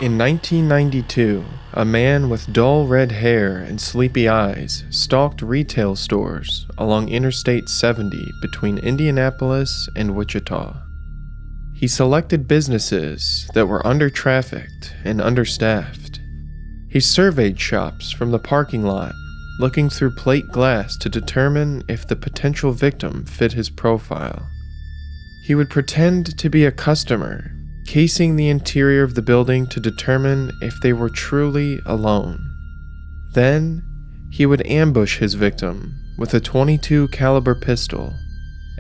In 1992, a man with dull red hair and sleepy eyes stalked retail stores along Interstate 70 between Indianapolis and Wichita. He selected businesses that were under-trafficked and understaffed. He surveyed shops from the parking lot, looking through plate glass to determine if the potential victim fit his profile. He would pretend to be a customer, casing the interior of the building to determine if they were truly alone. Then, he would ambush his victim with a .22 caliber pistol,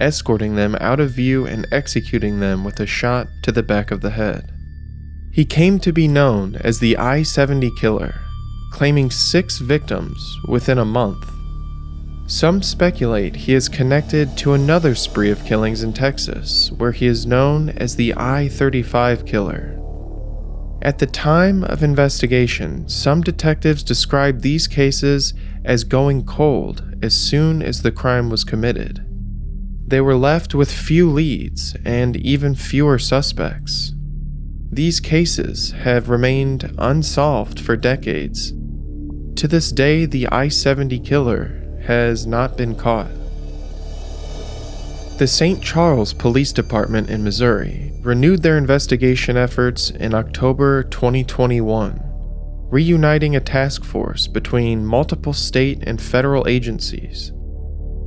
escorting them out of view and executing them with a shot to the back of the head. He came to be known as the I-70 killer, claiming 6 victims within a month. Some speculate he is connected to another spree of killings in Texas, where he is known as the I-35 killer. At the time of investigation, some detectives described these cases as going cold as soon as the crime was committed. They were left with few leads and even fewer suspects. These cases have remained unsolved for decades. To this day, the I-70 killer has not been caught. The St. Charles Police Department in Missouri renewed their investigation efforts in October 2021, reuniting a task force between multiple state and federal agencies.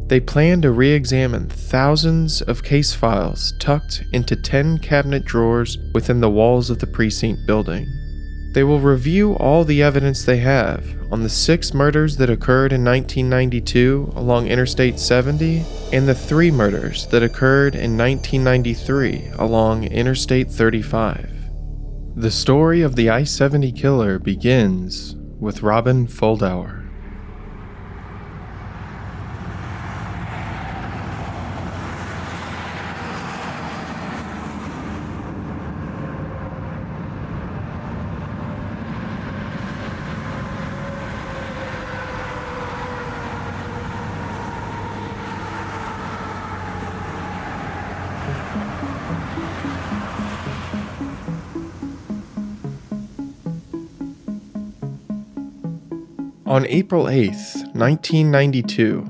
They plan to re-examine thousands of case files tucked into 10 cabinet drawers within the walls of the precinct building. They will review all the evidence they have on the 6 murders that occurred in 1992 along Interstate 70 and the 3 murders that occurred in 1993 along Interstate 35. The story of the I-70 killer begins with Robin Foldauer. On April 8, 1992,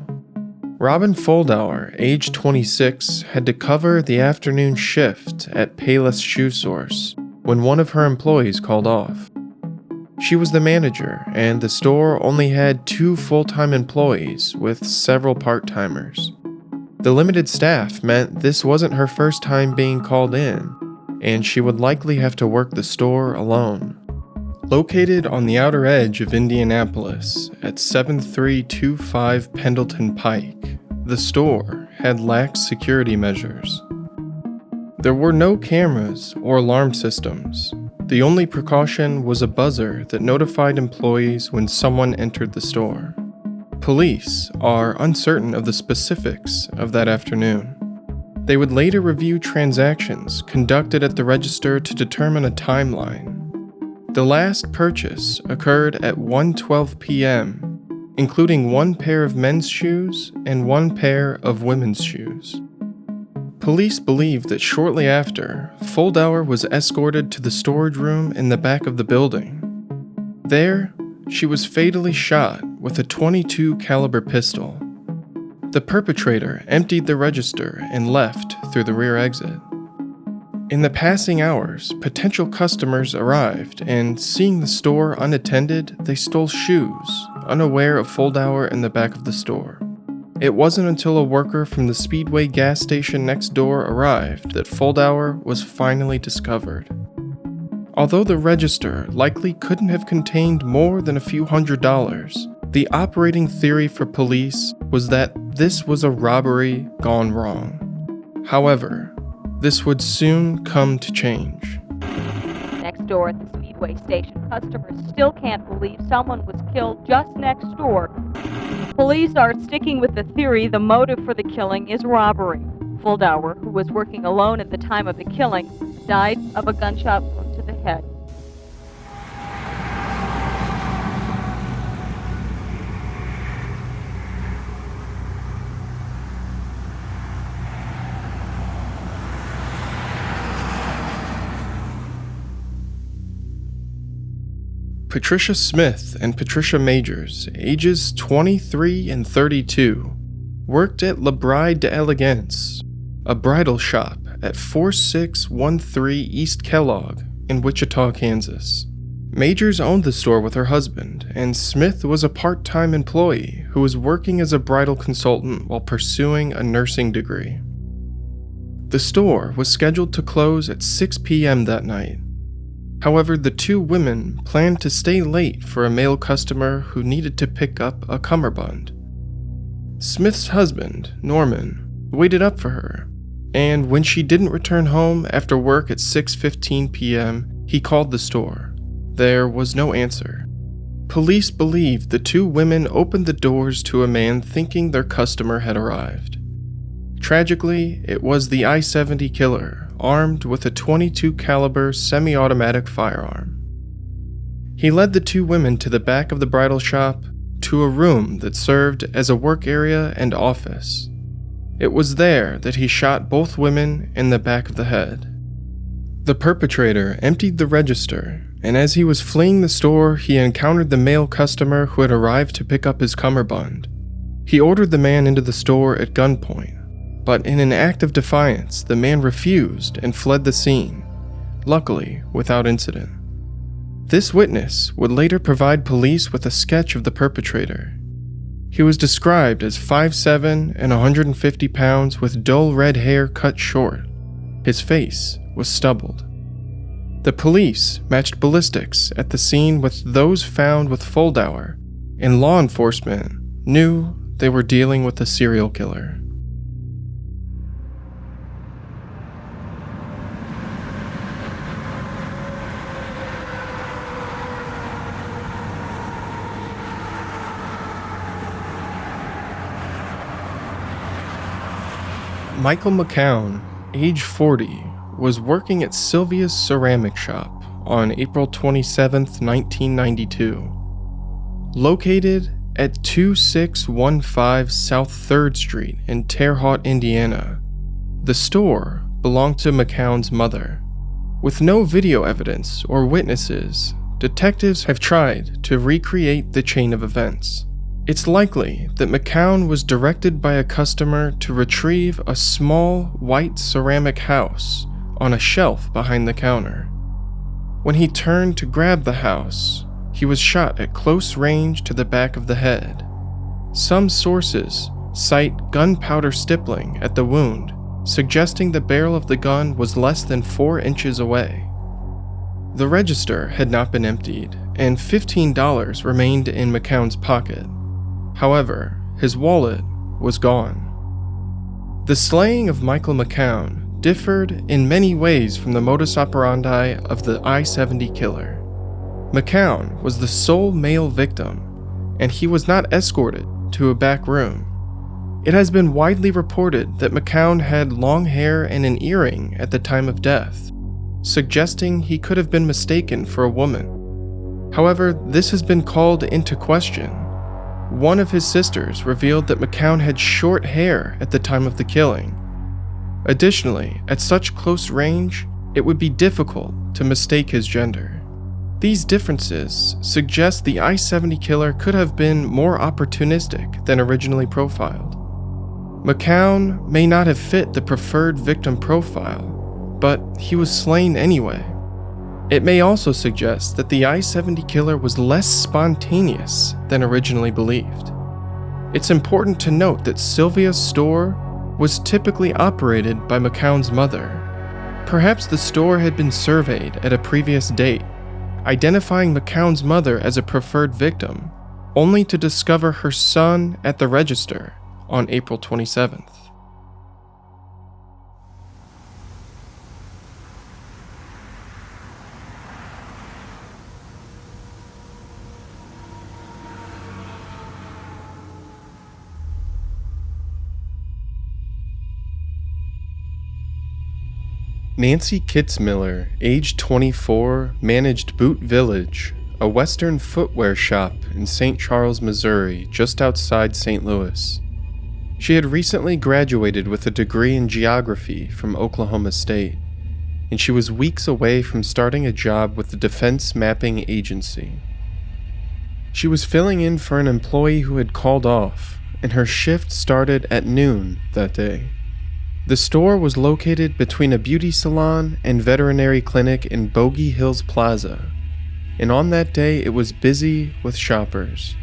Robin Foldauer, age 26, had to cover the afternoon shift at Payless Shoe Source when one of her employees called off. She was the manager, and the store only had 2 full-time employees with several part-timers. The limited staff meant this wasn't her first time being called in, and she would likely have to work the store alone. Located on the outer edge of Indianapolis at 7325 Pendleton Pike, the store had lax security measures. There were no cameras or alarm systems. The only precaution was a buzzer that notified employees when someone entered the store. Police are uncertain of the specifics of that afternoon. They would later review transactions conducted at the register to determine a timeline. The last purchase occurred at 1:12 p.m., including 1 pair of men's shoes and 1 pair of women's shoes. Police believe that shortly after, Foldauer was escorted to the storage room in the back of the building. There, she was fatally shot with a .22 caliber pistol. The perpetrator emptied the register and left through the rear exit. In the passing hours, potential customers arrived, and seeing the store unattended, they stole shoes, unaware of Foldauer in the back of the store. It wasn't until a worker from the Speedway gas station next door arrived that Foldauer was finally discovered. Although the register likely couldn't have contained more than a few $100s, the operating theory for police was that this was a robbery gone wrong. However, this would soon come to change. Next door at the Speedway station, customers still can't believe someone was killed just next door. Police are sticking with the theory the motive for the killing is robbery. Foldauer, who was working alone at the time of the killing, died of a gunshot wound to the head. Patricia Smith and Patricia Majors, ages 23 and 32, worked at La Bride d'Elegance, a bridal shop at 4613 East Kellogg in Wichita, Kansas. Majors owned the store with her husband, and Smith was a part-time employee who was working as a bridal consultant while pursuing a nursing degree. The store was scheduled to close at 6 p.m. that night. However, the two women planned to stay late for a male customer who needed to pick up a cummerbund. Smith's husband, Norman, waited up for her, and when she didn't return home after work at 6:15 p.m., he called the store. There was no answer. Police believed the two women opened the doors to a man thinking their customer had arrived. Tragically, it was the I-70 killer, armed with a .22 caliber semi-automatic firearm. He led the two women to the back of the bridal shop, to a room that served as a work area and office. It was there that he shot both women in the back of the head. The perpetrator emptied the register, and as he was fleeing the store, he encountered the male customer who had arrived to pick up his cummerbund. He ordered the man into the store at gunpoint, but in an act of defiance, the man refused and fled the scene, luckily without incident. This witness would later provide police with a sketch of the perpetrator. He was described as 5'7" and 150 pounds with dull red hair cut short. His face was stubbled. The police matched ballistics at the scene with those found with Foldauer, and law enforcement knew they were dealing with a serial killer. Michael McCown, age 40, was working at Sylvia's ceramic shop on April 27, 1992. Located at 2615 South 3rd Street in Terre Haute, Indiana, the store belonged to McCown's mother. With no video evidence or witnesses, detectives have tried to recreate the chain of events. It's likely that McCown was directed by a customer to retrieve a small white ceramic house on a shelf behind the counter. When he turned to grab the house, he was shot at close range to the back of the head. Some sources cite gunpowder stippling at the wound, suggesting the barrel of the gun was less than 4 inches away. The register had not been emptied, and $15 remained in McCown's pocket. However, his wallet was gone. The slaying of Michael McCown differed in many ways from the modus operandi of the I-70 killer. McCown was the sole male victim, and he was not escorted to a back room. It has been widely reported that McCown had long hair and an earring at the time of death, suggesting he could have been mistaken for a woman. However, this has been called into question. One of his sisters revealed that McCown had short hair at the time of the killing. Additionally, at such close range, it would be difficult to mistake his gender. These differences suggest the I-70 killer could have been more opportunistic than originally profiled. McCown may not have fit the preferred victim profile, but he was slain anyway. It may also suggest that the I-70 killer was less spontaneous than originally believed. It's important to note that Sylvia's store was typically operated by McCown's mother. Perhaps the store had been surveyed at a previous date, identifying McCown's mother as a preferred victim, only to discover her son at the register on April 27th. Nancy Kitzmiller, age 24, managed Boot Village, a Western footwear shop in St. Charles, Missouri, just outside St. Louis. She had recently graduated with a degree in geography from Oklahoma State, and she was weeks away from starting a job with the Defense Mapping Agency. She was filling in for an employee who had called off, and her shift started at noon that day. The store was located between a beauty salon and veterinary clinic in Bogey Hills Plaza, and on that day it was busy with shoppers.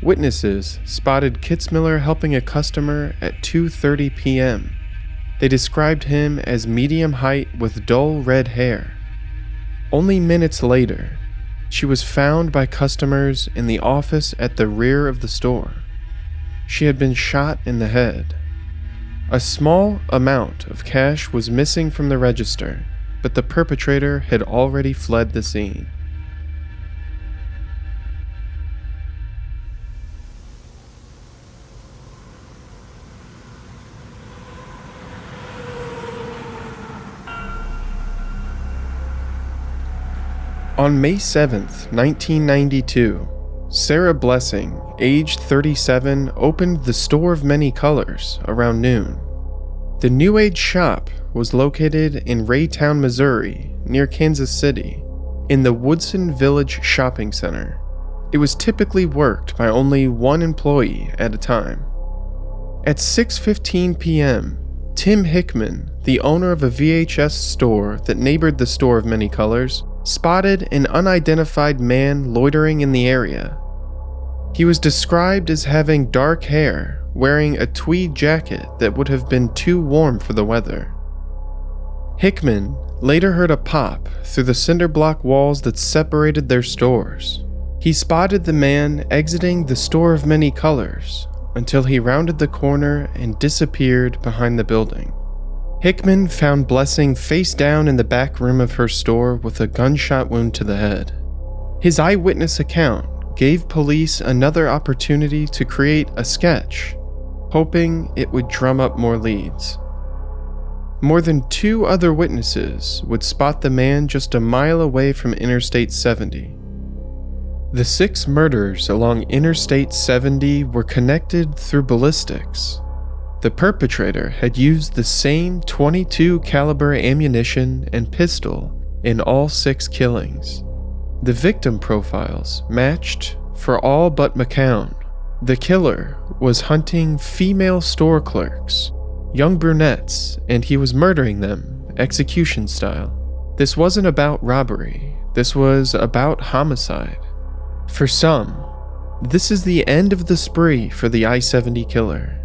Witnesses spotted Kitzmiller helping a customer at 2:30 p.m. They described him as medium height with dull red hair. Only minutes later, she was found by customers in the office at the rear of the store. She had been shot in the head. A small amount of cash was missing from the register, but the perpetrator had already fled the scene. On May 7th, 1992, Sarah Blessing, age 37, opened the Store of Many Colors around noon. The New Age shop was located in Raytown, Missouri, near Kansas City, in the Woodson Village Shopping Center. It was typically worked by only one employee at a time. At 6:15 p.m., Tim Hickman, the owner of a VHS store that neighbored the Store of Many Colors, spotted an unidentified man loitering in the area. He was described as having dark hair, wearing a tweed jacket that would have been too warm for the weather. Hickman later heard a pop through the cinder block walls that separated their stores. He spotted the man exiting the Store of Many Colors until he rounded the corner and disappeared behind the building. Hickman found Blessing face down in the back room of her store with a gunshot wound to the head. His eyewitness account gave police another opportunity to create a sketch, hoping it would drum up more leads. More than 2 other witnesses would spot the man just a mile away from Interstate 70. The 6 murders along Interstate 70 were connected through ballistics. The perpetrator had used the same .22 caliber ammunition and pistol in all 6 killings. The victim profiles matched for all but McCown. The killer was hunting female store clerks, young brunettes, and he was murdering them execution style. This wasn't about robbery, this was about homicide. For some, this is the end of the spree for the I-70 killer.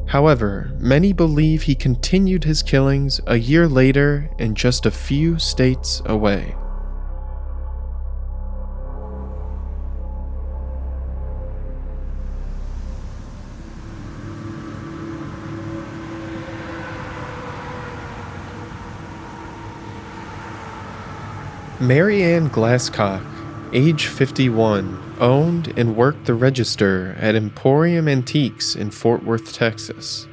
However, many believe he continued his killings a year later and just a few states away. Mary Ann Glasscock, age 51, owned and worked the register at Emporium Antiques in Fort Worth, Texas.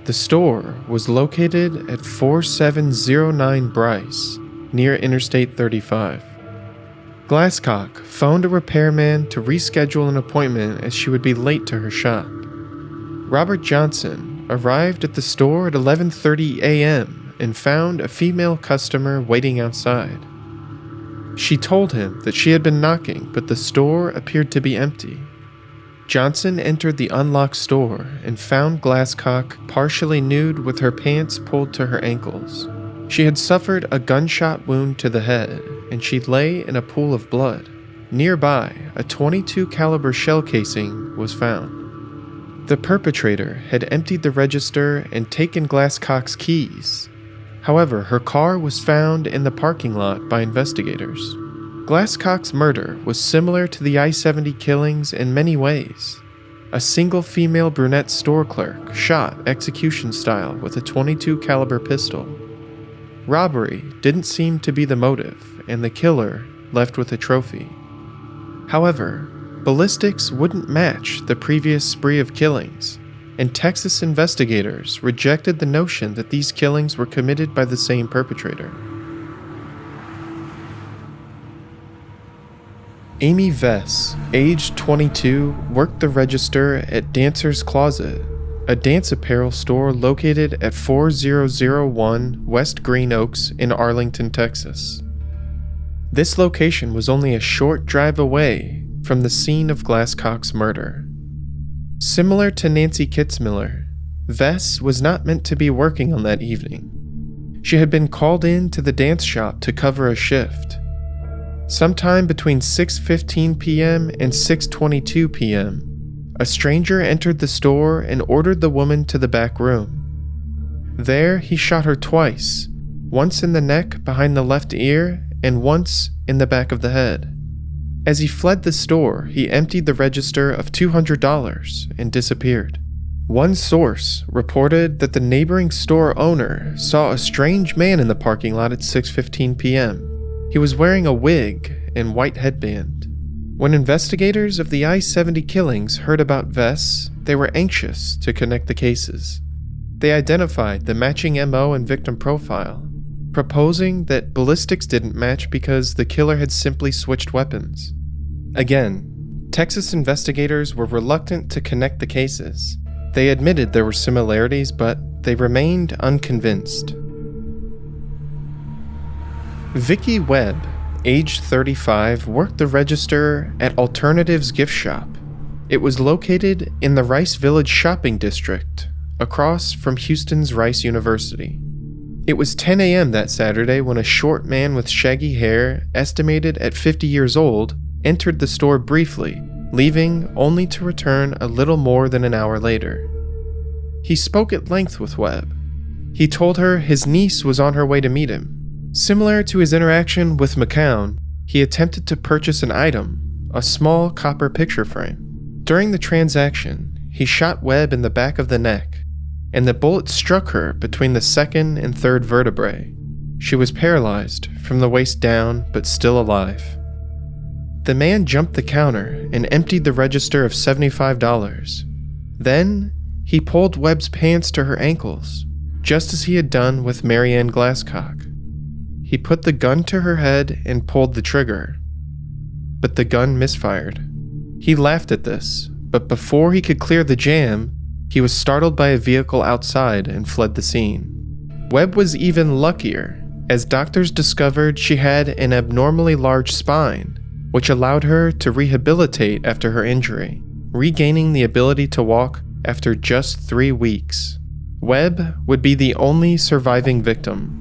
The store was located at 4709 Bryce, near Interstate 35. Glasscock phoned a repairman to reschedule an appointment as she would be late to her shop. Robert Johnson arrived at the store at 11:30 a.m. and found a female customer waiting outside. She told him that she had been knocking, but the store appeared to be empty. Johnson entered the unlocked store and found Glasscock partially nude with her pants pulled to her ankles. She had suffered a gunshot wound to the head, and she lay in a pool of blood. Nearby, a .22 caliber shell casing was found. The perpetrator had emptied the register and taken Glasscock's keys. However, her car was found in the parking lot by investigators. Glasscock's murder was similar to the I-70 killings in many ways. A single female brunette store clerk shot execution style with a .22 caliber pistol. Robbery didn't seem to be the motive, and the killer left with a trophy. However, ballistics wouldn't match the previous spree of killings, and Texas investigators rejected the notion that these killings were committed by the same perpetrator. Amy Vess, age 22, worked the register at Dancer's Closet, a dance apparel store located at 4001 West Green Oaks in Arlington, Texas. This location was only a short drive away from the scene of Glasscock's murder. Similar to Nancy Kitzmiller, Vess was not meant to be working on that evening. She had been called in to the dance shop to cover a shift. Sometime between 6:15 p.m. and 6:22 p.m., a stranger entered the store and ordered the woman to the back room. There, he shot her twice, once in the neck behind the left ear and once in the back of the head. As he fled the store, he emptied the register of $200 and disappeared. One source reported that the neighboring store owner saw a strange man in the parking lot at 6:15 p.m. He was wearing a wig and white headband. When investigators of the I-70 killings heard about Vess, they were anxious to connect the cases. They identified the matching MO and victim profile, proposing that ballistics didn't match because the killer had simply switched weapons. Again, Texas investigators were reluctant to connect the cases. They admitted there were similarities, but they remained unconvinced. Vicki Webb, age 35, worked the register at Alternatives Gift Shop. It was located in the Rice Village shopping district, across from Houston's Rice University. It was 10 a.m. that Saturday when a short man with shaggy hair, estimated at 50 years old, entered the store briefly, leaving only to return a little more than an hour later. He spoke at length with Webb. He told her his niece was on her way to meet him. Similar to his interaction with McCown, he attempted to purchase an item, a small copper picture frame. During the transaction, he shot Webb in the back of the neck, and the bullet struck her between the second and third vertebrae. She was paralyzed from the waist down, but still alive. The man jumped the counter and emptied the register of $75. Then, he pulled Webb's pants to her ankles, just as he had done with Marianne Glasscock. He put the gun to her head and pulled the trigger, but the gun misfired. He laughed at this, but before he could clear the jam, he was startled by a vehicle outside and fled the scene. Webb was even luckier, as doctors discovered she had an abnormally large spine, which allowed her to rehabilitate after her injury, regaining the ability to walk after just 3 weeks. Webb would be the only surviving victim.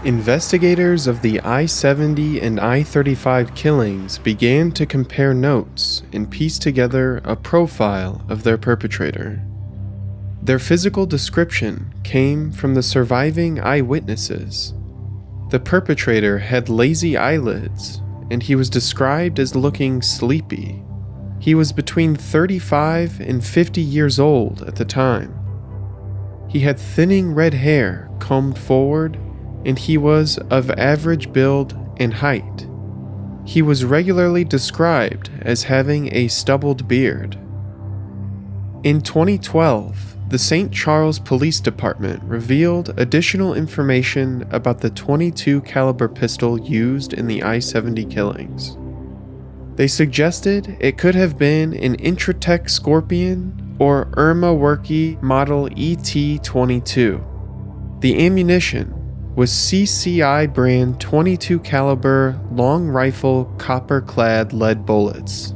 Investigators of the I-70 and I-35 killings began to compare notes and piece together a profile of their perpetrator. Their physical description came from the surviving eyewitnesses. The perpetrator had lazy eyelids, and he was described as looking sleepy. He was between 35 and 50 years old at the time. He had thinning red hair combed forward, and he was of average build and height. He was regularly described as having a stubbled beard. In 2012, the St. Charles Police Department revealed additional information about the .22 caliber pistol used in the I-70 killings. They suggested it could have been an Intratec Scorpion or Irma Werke model ET-22. The ammunition was CCI brand .22 caliber long rifle copper-clad lead bullets.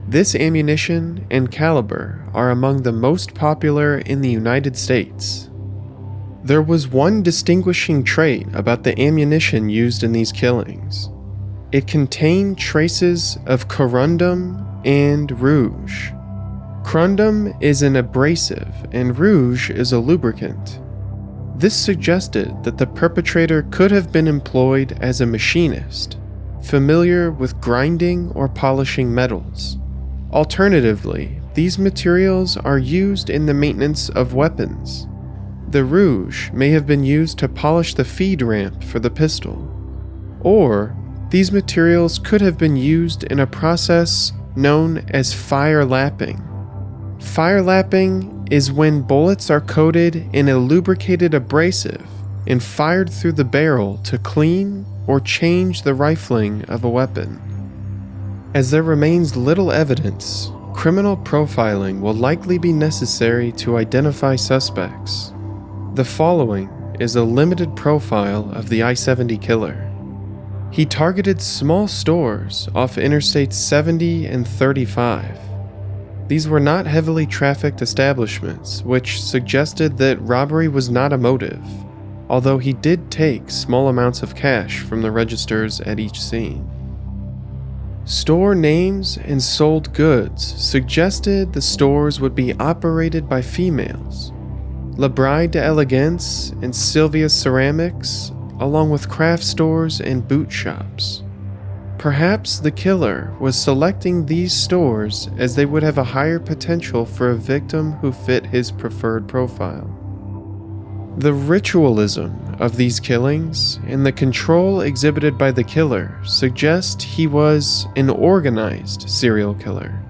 This ammunition and caliber are among the most popular in the United States. There was one distinguishing trait about the ammunition used in these killings. It contained traces of corundum and rouge. Corundum is an abrasive and rouge is a lubricant. This suggested that the perpetrator could have been employed as a machinist, familiar with grinding or polishing metals. Alternatively, these materials are used in the maintenance of weapons. The rouge may have been used to polish the feed ramp for the pistol. Or, these materials could have been used in a process known as fire lapping. Fire lapping is when bullets are coated in a lubricated abrasive and fired through the barrel to clean or change the rifling of a weapon. As there remains little evidence, criminal profiling will likely be necessary to identify suspects. The following is a limited profile of the I-70 killer. He targeted small stores off Interstate 70 and 35. These were not heavily trafficked establishments, which suggested that robbery was not a motive, although he did take small amounts of cash from the registers at each scene. Store names and sold goods suggested the stores would be operated by females. La Bride d'Elegance and Sylvia Ceramics, along with craft stores and boot shops. Perhaps the killer was selecting these stores as they would have a higher potential for a victim who fit his preferred profile. The ritualism of these killings and the control exhibited by the killer suggest he was an organized serial killer.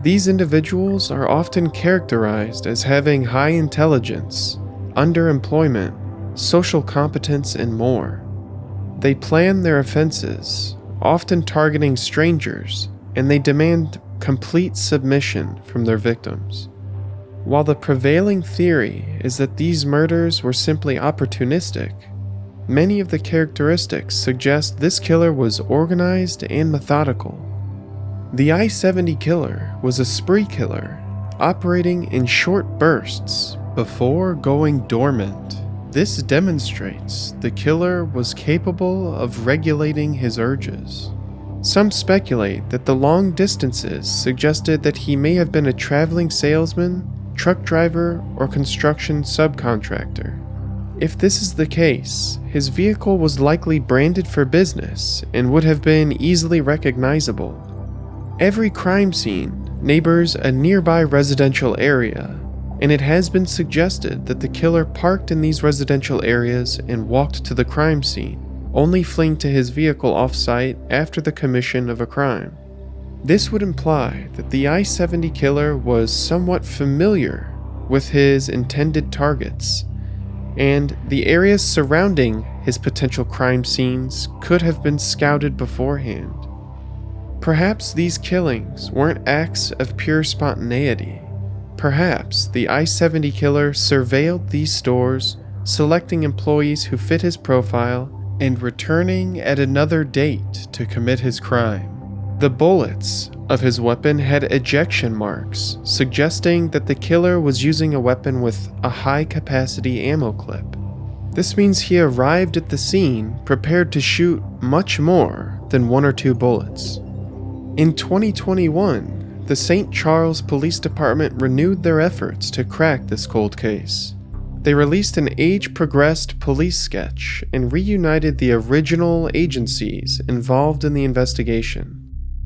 These individuals are often characterized as having high intelligence, underemployment, social competence, and more. They plan their offenses, often targeting strangers, and they demand complete submission from their victims. While the prevailing theory is that these murders were simply opportunistic, many of the characteristics suggest this killer was organized and methodical. The I-70 killer was a spree killer, operating in short bursts before going dormant. This demonstrates the killer was capable of regulating his urges. Some speculate that the long distances suggested that he may have been a traveling salesman, truck driver, or construction subcontractor. If this is the case, his vehicle was likely branded for business and would have been easily recognizable. Every crime scene neighbors a nearby residential area, and it has been suggested that the killer parked in these residential areas and walked to the crime scene, only fleeing to his vehicle off-site after the commission of a crime. This would imply that the I-70 killer was somewhat familiar with his intended targets, and the areas surrounding his potential crime scenes could have been scouted beforehand. Perhaps these killings weren't acts of pure spontaneity. Perhaps the I-70 killer surveilled these stores, selecting employees who fit his profile, and returning at another date to commit his crime. The bullets of his weapon had ejection marks, suggesting that the killer was using a weapon with a high-capacity ammo clip. This means he arrived at the scene prepared to shoot much more than 1 or 2 bullets. In 2021, the St. Charles Police Department renewed their efforts to crack this cold case. They released an age-progressed police sketch and reunited the original agencies involved in the investigation.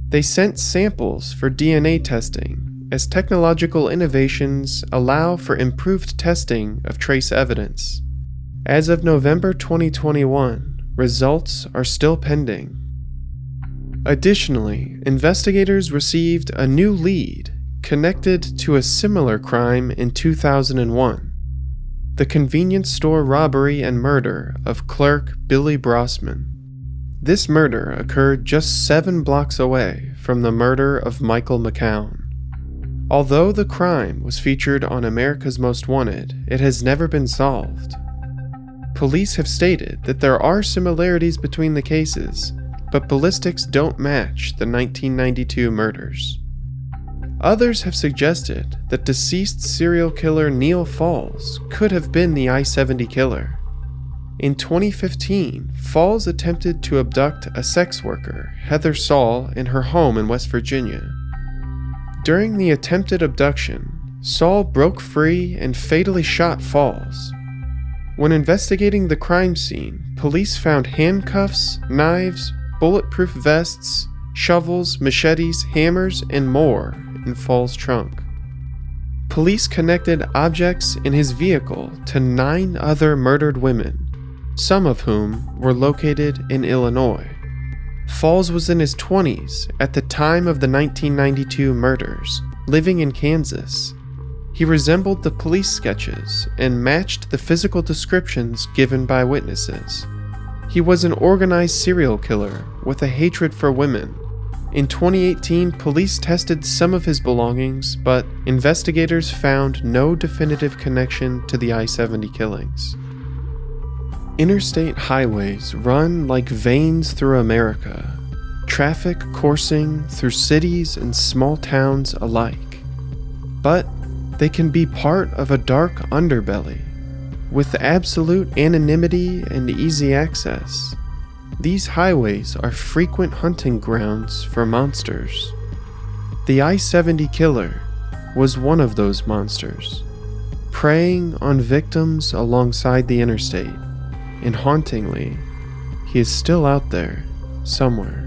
They sent samples for DNA testing, as technological innovations allow for improved testing of trace evidence. As of November 2021, results are still pending. Additionally, investigators received a new lead connected to a similar crime in 2001, the convenience store robbery and murder of clerk Billy Brossman. This murder occurred just 7 blocks away from the murder of Michael McCown. Although the crime was featured on America's Most Wanted, it has never been solved. Police have stated that there are similarities between the cases, but ballistics don't match the 1992 murders. Others have suggested that deceased serial killer Neil Falls could have been the I-70 killer. In 2015, Falls attempted to abduct a sex worker, Heather Saul, in her home in West Virginia. During the attempted abduction, Saul broke free and fatally shot Falls. When investigating the crime scene, police found handcuffs, knives, bulletproof vests, shovels, machetes, hammers, and more in Falls' trunk. Police connected objects in his vehicle to 9 other murdered women, some of whom were located in Illinois. Falls was in his 20s at the time of the 1992 murders, living in Kansas. He resembled the police sketches and matched the physical descriptions given by witnesses. He was an organized serial killer with a hatred for women, In 2018, police tested some of his belongings, but investigators found no definitive connection to the I-70 killings. Interstate highways run like veins through America, traffic coursing through cities and small towns alike. But they can be part of a dark underbelly. With absolute anonymity and easy access, these highways are frequent hunting grounds for monsters. The I-70 killer was one of those monsters, preying on victims alongside the interstate, and hauntingly, he is still out there somewhere.